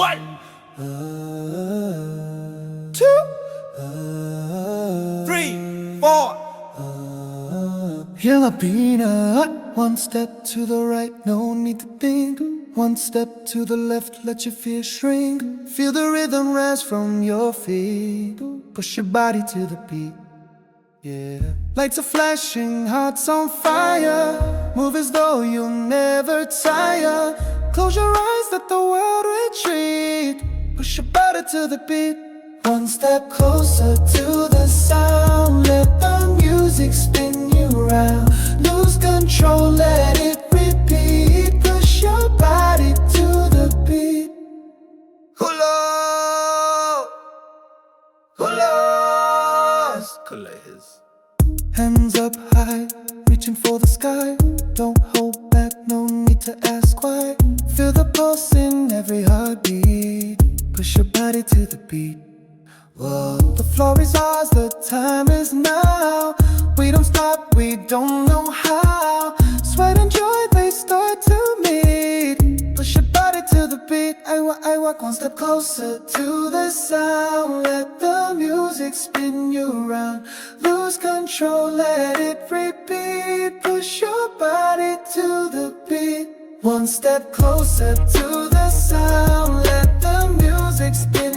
One, two, three, four. Yalla Bina, one step to the right, no need to think. One step to the left, let your fear shrink. Feel the rhythm rise from your feet. Push your body to the beat. Yeah. Lights are flashing, hearts on fire. Move as though you'll never tire. Close your eyes, let the world retreat. Push your body to the beat. One step closer to the sound. Let the music spin you round. Lose control, let it repeat. Push your body to the beat. Hula, hula, hands up high, reaching for the sky. Don't hold back, no need to ask why. Feel the pulse in every heartbeat. Push your body to the beat. Whoa, the floor is ours, the time is now. We don't stop, we don't know how. Sweat and joy, they start to meet. Push your body to the beat. Aywa, Aywa, one step closer to the sound. Let the music spin you round. Lose control, let it repeat. Push your body to the beat. One step closer to the sound. Let the music spin